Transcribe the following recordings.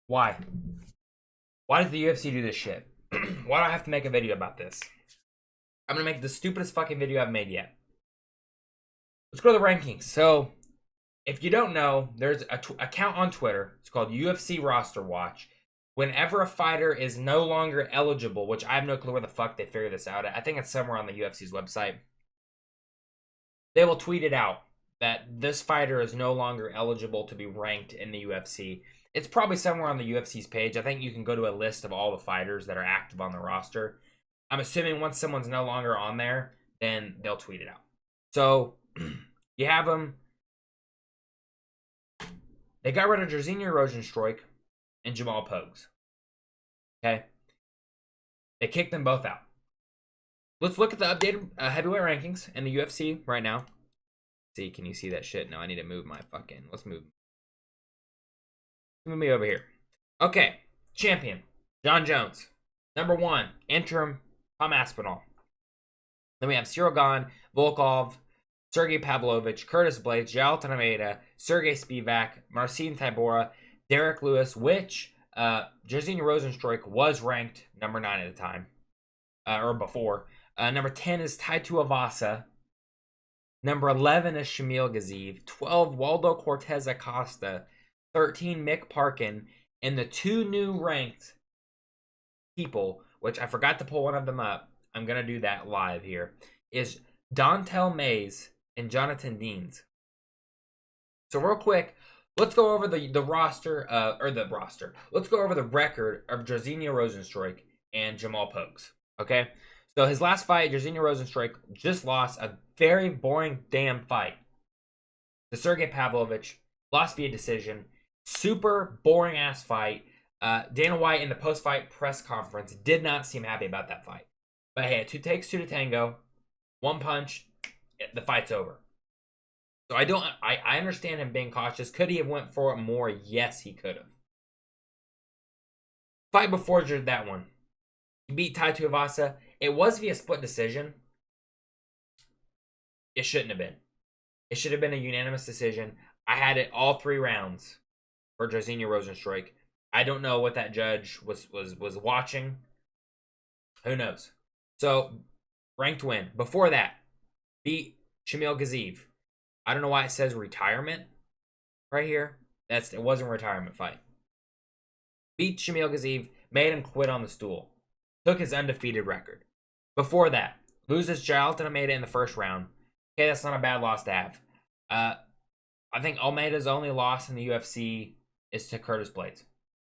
Why? Why does the UFC do this shit? Why do I have to make a video about this? I'm gonna make the stupidest fucking video I've made yet. Let's go to the rankings. So, if you don't know, there's a account on Twitter. It's called UFC Roster Watch. Whenever a fighter is no longer eligible, which I have no clue where the fuck they figure this out at. I think it's somewhere on the UFC's website. They will tweet it out that this fighter is no longer eligible to be ranked in the UFC. It's probably somewhere on the UFC's page. I think you can go to a list of all the fighters that are active on the roster. I'm assuming once someone's no longer on there, then they'll tweet it out. So, you have them. They got rid of Jairzinho Rozenstruik and Jamal Pogues. Okay? They kicked them both out. Let's look at the updated heavyweight rankings in the UFC right now. See, can you see that shit? No, I need to move my fucking... Let's move me over here. Okay. Champion, John Jones. Number 1, interim, Tom Aspinall. Then we have Cyril Gane, Volkov, Sergey Pavlovich, Curtis Blades, Jailton Almeida, Sergey Spivak, Marcin Tybura, Derek Lewis, which Jairzinho Rozenstruik was ranked number 9 at the time, or before. Number 10 is Taito Avasa. Number 11 is Shamil Gaziv. 12, Waldo Cortez Acosta. 13, Mick Parkin. And the 2 new ranked people, which I forgot to pull one of them up, I'm going to do that live here, is Dontel Mays and Jonathan Deans. So real quick, let's go over the roster. Let's go over the record of Jairzinho Rozenstruik and Jamal Pogues. Okay? So his last fight, Jairzinho Rozenstruik just lost a very boring damn fight to Sergey Pavlovich. Lost via decision. Super boring ass fight. Dana White in the post-fight press conference did not seem happy about that fight. But hey, 2 takes 2 to tango. 1 punch, the fight's over. So I understand him being cautious. Could he have went for it more? Yes, he could have. Fight before that one. He beat Taito Avasa. It was via split decision. It shouldn't have been. It should have been a unanimous decision. I had it all 3 rounds for Jairzinho Rozenstruik. I don't know what that judge was watching. Who knows? So, ranked win. Before that, beat Shamil Gaziv. I don't know why it says retirement right here. It wasn't a retirement fight. Beat Shamil Gaziv, made him quit on the stool. Took his undefeated record. Before that, loses Jailton Almeida in the first round. Okay, that's not a bad loss to have. I think Almeida's only loss in the UFC is to Curtis Blades.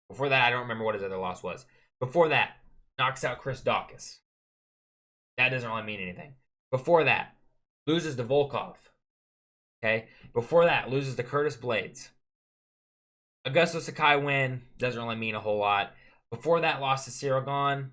Before that, I don't remember what his other loss was. Before that, knocks out Chris Dawkins. That doesn't really mean anything. Before that, loses to Volkov. Okay? Before that, loses to Curtis Blades. Augusto Sakai win. Doesn't really mean a whole lot. Before that, lost to Cyril Gane.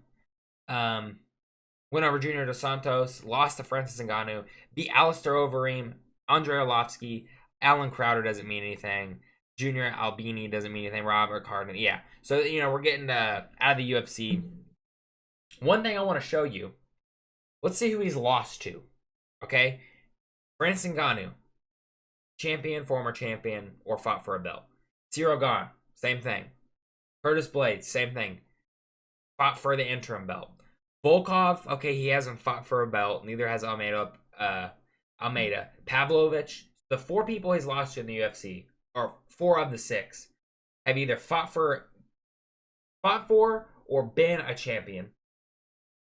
Went over Junior Dos Santos. Lost to Francis Ngannou. Beat Alistair Overeem. Andrei Arlovsky. Alan Crowder doesn't mean anything. Junior Albini doesn't mean anything. Robert Carden. Yeah. So, we're getting out of the UFC. One thing I want to show you. Let's see who he's lost to. Okay? Francis Ngannou. Champion, former champion, or fought for a belt. Cyril Gane. Same thing. Curtis Blades. Same thing. Fought for the interim belt. Volkov. Okay, he hasn't fought for a belt. Neither has Almeida. Pavlovich. The 4 people he's lost to in the UFC, or 4 of the 6, have either fought for or been a champion.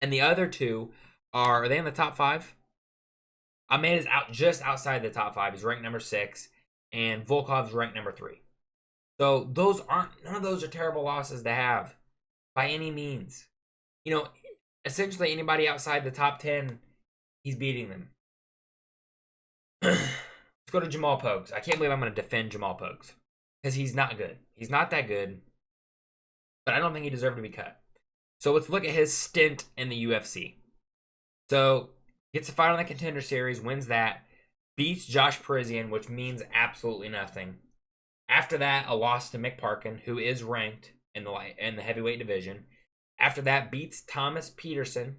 And the other 2 are they in the top 5? Almeida's just outside the top 5. He's ranked number 6. And Volkov's ranked number 3. So none of those are terrible losses to have by any means. Essentially anybody outside the top 10, he's beating them. Let's go to Jamal Pogues. I can't believe I'm going to defend Jamal Pogues. Because he's not good. He's not that good. But I don't think he deserved to be cut. So let's look at his stint in the UFC. So, gets a fight on the Contender Series, wins that. Beats Josh Parisian, which means absolutely nothing. After that, a loss to Mick Parkin, who is ranked in the heavyweight division. After that, beats Thomas Peterson,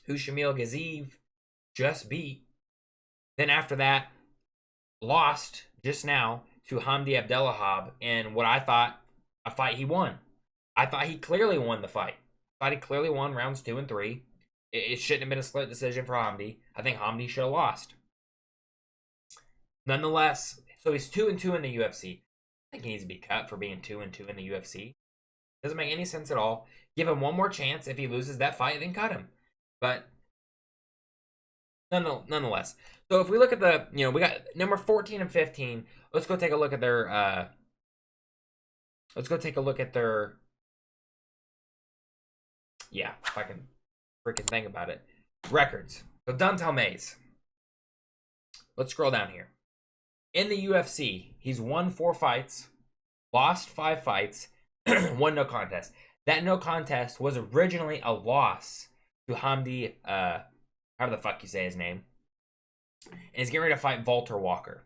who Shamil Gaziv just beat. Then after that, lost just now to Hamdi Abdelahab in what I thought a fight he won. I thought he clearly won the fight. I thought he clearly won rounds 2 and 3. It shouldn't have been a split decision for Hamdi. I think Hamdi should have lost. Nonetheless, so he's 2 and 2 in the UFC. I think he needs to be cut for being 2 and 2 in the UFC. Doesn't make any sense at all. Give him one more chance. If he loses that fight, then cut him. But nonetheless. So if we look at the, we got number 14 and 15. Let's go take a look at their yeah, if I can freaking think about it. Records. So Dontel Mays. Let's scroll down here. In the UFC, he's won 4 fights, lost 5 fights, won no contest. That no contest was originally a loss to Hamdi, how the fuck you say his name? And he's getting ready to fight Walter Walker.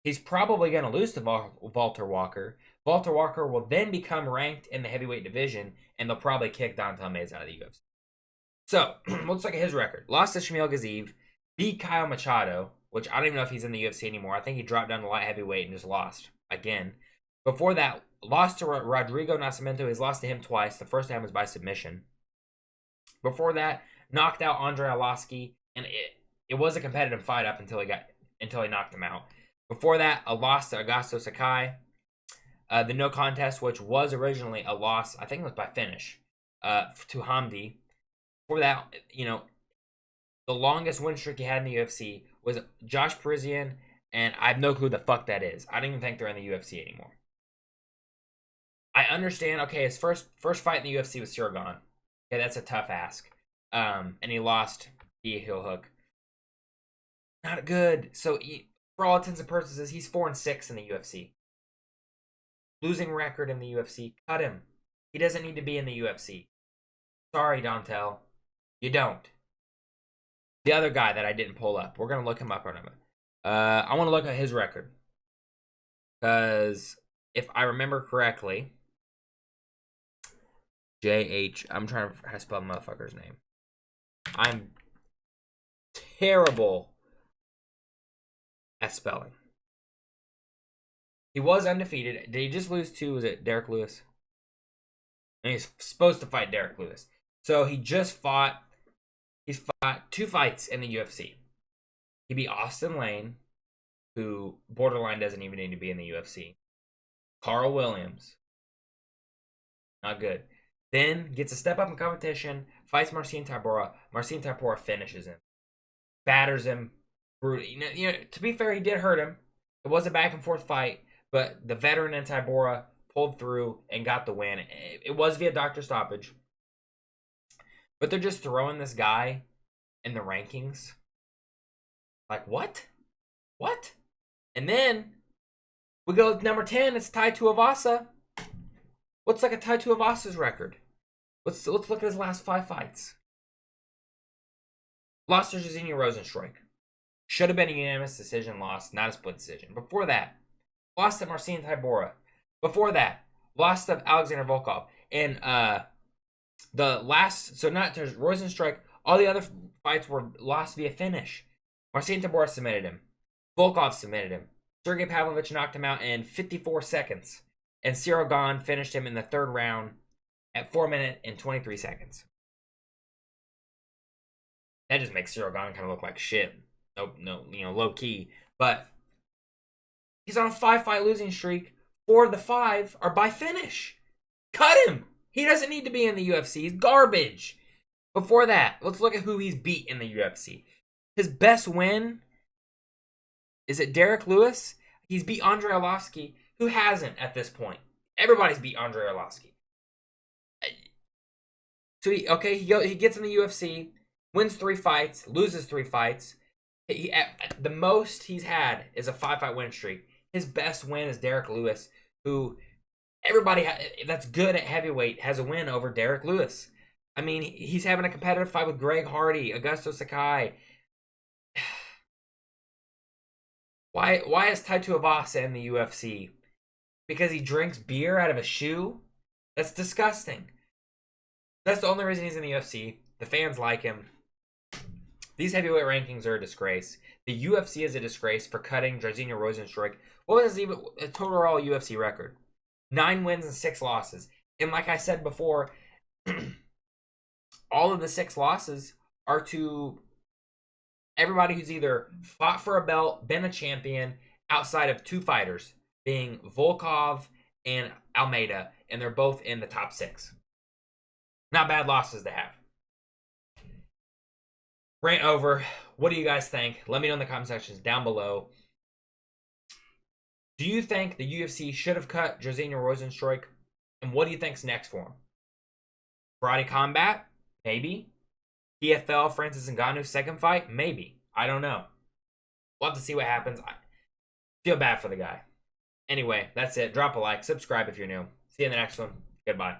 He's probably going to lose to Walter Walker. Walter Walker will then become ranked in the heavyweight division, and they'll probably kick Dontel Mays out of the UFC. So, let's look at his record. Lost to Shamil Gaziev, beat Kyle Machado, which I don't even know if he's in the UFC anymore. I think he dropped down to light heavyweight and just lost again. Before that, lost to Rodrigo Nascimento. He's lost to him twice. The first time was by submission. Before that, knocked out Andre Arlovski, and it was a competitive fight up until he knocked him out. Before that, a loss to Augusto Sakai. The no contest, which was originally a loss, I think it was by finish, to Hamdi. Before that, the longest win streak he had in the UFC was Josh Parisian, and I have no clue who the fuck that is. I don't even think they're in the UFC anymore. I understand, okay, his first fight in the UFC was Ciryl Gane. Okay, that's a tough ask. And he lost via heel hook. Not good. So, for all intents and purposes, he's 4-6 in the UFC. Losing record in the UFC. Cut him. He doesn't need to be in the UFC. Sorry, Dontel. You don't. The other guy that I didn't pull up. We're going to look him up right now. I want to look at his record. Because if I remember correctly, I'm trying to how to spell the motherfucker's name. I'm terrible at spelling. He was undefeated. Did he just lose to, was it Derek Lewis? And he's supposed to fight Derek Lewis. So he's fought 2 fights in the UFC. He beat Austin Lane, who borderline doesn't even need to be in the UFC. Carl Williams. Not good. Then gets a step up in competition, fights Marcin Tybura. Marcin Tybura finishes him. Batters him. To be fair, he did hurt him. It was a back and forth fight, but the veteran in Tybura pulled through and got the win. It was via doctor stoppage. But they're just throwing this guy in the rankings. Like, what? What? And then we go to number 10, it's Tai Tuivasa. What's like a Tai Tuivasa's record? Let's look at his last 5 fights. Lost to Jairzinho Rozenstruik. Should have been a unanimous decision loss, not a split decision. Before that, lost to Marcin Tybura. Before that, lost to Alexander Volkov. And not to Rozenstruik, all the other fights were lost via finish. Marcin Tybura submitted him. Volkov submitted him. Sergey Pavlovich knocked him out in 54 seconds. And Ciryl Gane finished him in the 3rd round at 4 minutes and 23 seconds. That just makes Ciryl Gane kind of look like shit. No, low key. But he's on a 5-fight losing streak. 4 of the 5 are by finish. Cut him. He doesn't need to be in the UFC. He's garbage. Before that, let's look at who he's beat in the UFC. His best win, is it Derek Lewis? He's beat Andre Arlovski. Who hasn't at this point? Everybody's beat Andre Arlovski. So he gets in the UFC, wins 3 fights, loses 3 fights. The most he's had is a 5-fight win streak. His best win is Derek Lewis, who everybody that's good at heavyweight has a win over Derek Lewis. I mean, he's having a competitive fight with Greg Hardy, Augusto Sakai. Why is Tai Tuivasa in the UFC? Because he drinks beer out of a shoe? That's disgusting. That's the only reason he's in the UFC. The fans like him. These heavyweight rankings are a disgrace. The UFC is a disgrace for cutting Jairzinho Rozenstruik. What was his total UFC record? 9 wins and 6 losses. And like I said before, all of the 6 losses are to everybody who's either fought for a belt, been a champion, outside of 2 fighters, being Volkov and Almeida, and they're both in the top 6. Not bad losses to have. Rant over. What do you guys think? Let me know in the comment sections down below. Do you think the UFC should have cut Jairzinho Rozenstruik? And what do you think's next for him? Karate Combat? Maybe. PFL, Francis Ngannou's second fight? Maybe. I don't know. We'll have to see what happens. I feel bad for the guy. Anyway, that's it. Drop a like. Subscribe if you're new. See you in the next one. Goodbye.